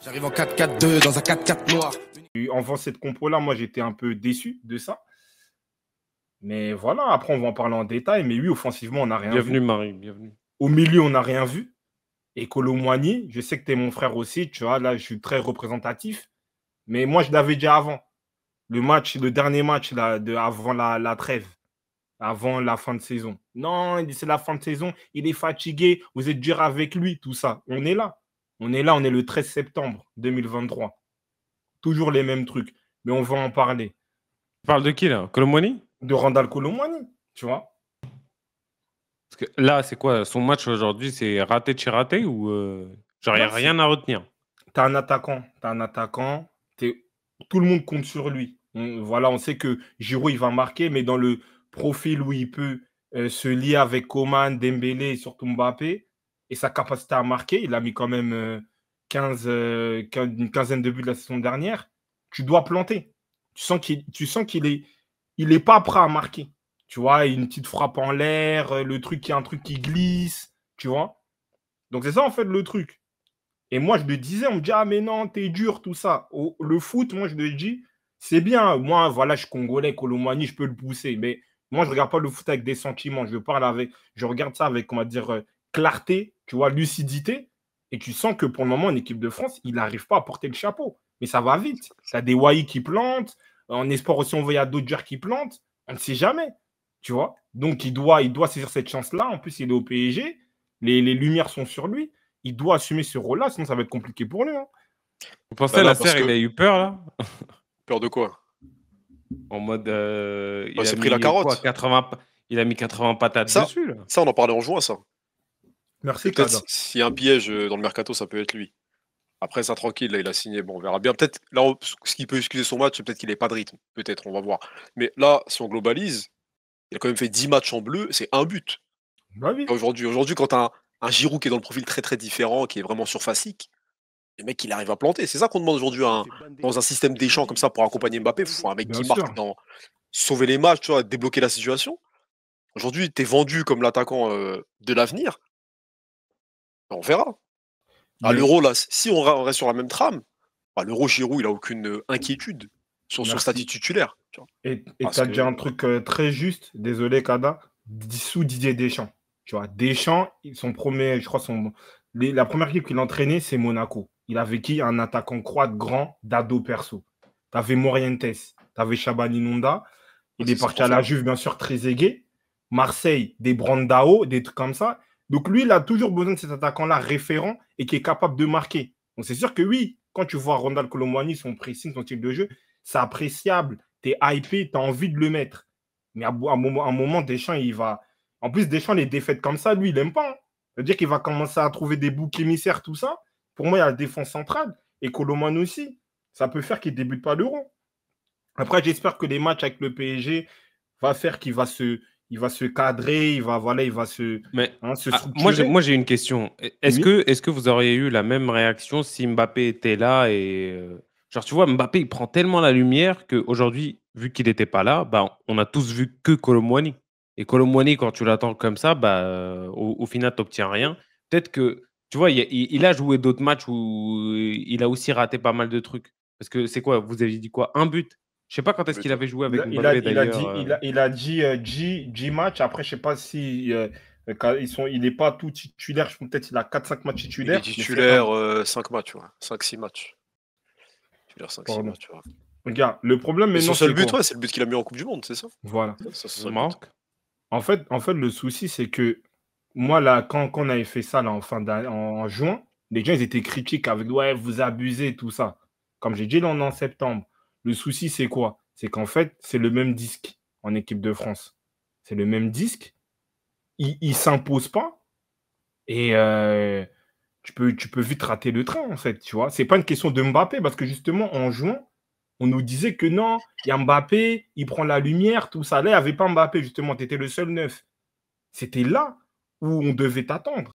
J'arrive en 4-4-2 dans un 4-4 noir. En faisant cette compo-là, moi, j'étais un peu déçu de ça. Mais voilà, après, on va en parler en détail. Mais oui, offensivement, on n'a rien Bienvenue, vu. Marie, bienvenue. Au milieu, on n'a rien vu. Et Kolo Muani, je sais que tu es mon frère aussi, tu vois, là, je suis très représentatif. Mais moi, je l'avais dit avant. Le dernier match là, avant la trêve, avant la fin de saison. Non, c'est la fin de saison, il est fatigué, vous êtes dur avec lui, tout ça. On est là. On est là, on est le 13 septembre 2023. Toujours les mêmes trucs. Mais on va en parler. Tu parles de qui, là? Kolo Muani? De Randal Kolo Muani, tu vois. Parce que là, c'est quoi? Son match aujourd'hui, c'est raté de chez raté ou genre, il n'y a Non, rien à retenir? T'as un attaquant, tout le monde compte sur lui. Voilà, on sait que Giroud, il va marquer, mais dans le profil où il peut se lier avec Coman, Dembélé et surtout Mbappé, et sa capacité à marquer, il a mis quand même une quinzaine de buts la saison dernière, tu dois planter. Tu sens qu'il est pas prêt à marquer. Tu vois, une petite frappe en l'air, un truc qui glisse, tu vois. Donc c'est ça en fait le truc. Et moi, je le disais, on me dit, ah, mais non, t'es dur, tout ça. Le foot, moi, je le dis, c'est bien. Moi, voilà, je suis congolais, Kolo Muani, je peux le pousser. Mais moi, je ne regarde pas le foot avec des sentiments. Je regarde ça avec, on va dire, clarté, tu vois, lucidité. Et tu sens que pour le moment, en équipe de France, il n'arrive pas à porter le chapeau. Mais ça va vite. Tu as des Wai qui plantent. En espoir aussi, on voit, il y a d'autres joueurs qui plantent. On ne sait jamais. Tu vois. Donc, il doit saisir cette chance-là. En plus, il est au PSG. Les lumières sont sur lui. Il doit assumer ce rôle-là, sinon ça va être compliqué pour lui. Hein. Vous pensez à la serre, il a eu peur, là? Peur de quoi? En mode. Il s'est pris la carotte. 80, il a mis 80 patates dessus, là. Ça, on en parlait en juin, ça. Merci, peut-être s'il y a un piège dans le mercato, ça peut être lui. Après, ça, tranquille, là, il a signé. Bon, on verra bien. Peut-être, là, ce qui peut excuser son match, c'est peut-être qu'il n'ait pas de rythme. Peut-être, on va voir. Mais là, si on globalise, il a quand même fait 10 matchs en bleu, c'est un but. Bah oui. Aujourd'hui, quand tu as un Giroud qui est dans le profil très très différent, qui est vraiment surfacique, le mec, il arrive à planter. C'est ça qu'on demande aujourd'hui dans un système Deschamps comme ça pour accompagner Mbappé. Il faut un mec Bien qui sûr. marque sauver les matchs, tu vois, débloquer la situation. Aujourd'hui, tu es vendu comme l'attaquant de l'avenir. On verra. À l'Euro, là, si on reste sur la même trame, à l'Euro, Giroud, il n'a aucune inquiétude sur son statut titulaire. Tu vois. Et tu as dit un truc très juste, désolé Kada, sous Didier Deschamps. Tu vois, Deschamps, son premier, je crois, la première équipe qu'il entraînait, c'est Monaco. Il avait qui? Un attaquant croate grand, d'ado perso. Tu avais Morientes, tu avais Shabani Nunda. Il est parti à la Juve, bien sûr, très aigué. Marseille, des Brandao, des trucs comme ça. Donc lui, il a toujours besoin de cet attaquant-là référent et qui est capable de marquer. Donc c'est sûr que oui, quand tu vois Randal Kolo Muani, son pressing, son type de jeu, c'est appréciable. Tu es hypé, tu as envie de le mettre. Mais à un moment, Deschamps, il va. En plus, Deschamps, les défaites comme ça, lui, il n'aime pas. Hein. C'est-à-dire qu'il va commencer à trouver des boucs émissaires, tout ça. Pour moi, il y a la défense centrale. Et Kolo Muani aussi. Ça peut faire qu'il ne débute pas l'Euro. Après, j'espère que les matchs avec le PSG va faire qu'il va se cadrer, il va se structurer. Moi, j'ai une question. Est-ce que vous auriez eu la même réaction si Mbappé était là et genre, tu vois, Mbappé, il prend tellement la lumière qu'aujourd'hui, vu qu'il n'était pas là, bah, on a tous vu que Kolo Muani. Et Kolo Muani, quand tu l'attends comme ça, bah, au final, tu n'obtiens rien. Peut-être que, tu vois, il a joué d'autres matchs où il a aussi raté pas mal de trucs. Parce que c'est quoi? Vous avez dit quoi? Un but? Je sais pas quand est-ce qu'il avait joué avec Mbappé d'ailleurs. Il a dit G match. Après, je sais pas si il n'est pas tout titulaire. Peut-être il a 4-5 matchs titulaires. Il est titulaire 5 matchs, 5-6 matchs. Titulaire 5-6 matchs. Ouais. Regarde, le problème maintenant. Son seul but, c'est le but qu'il a mis en Coupe du Monde, c'est ça? Voilà. Ça en fait, le souci, c'est que moi, là, quand on avait fait ça là, en juin, les gens ils étaient critiques avec ouais, vous abusez, tout ça. Comme j'ai dit, là, on est en septembre. Le souci, c'est quoi? C'est qu'en fait, c'est le même disque en équipe de France. C'est le même disque. Il ne s'impose pas. Et tu peux vite rater le train, en fait. Tu vois, c'est pas une question de Mbappé, parce que justement, en juin, on nous disait que non, il y a Mbappé, il prend la lumière, tout ça. Là, il n'y avait pas Mbappé, justement. Tu étais le seul neuf. C'était là où on devait t'attendre.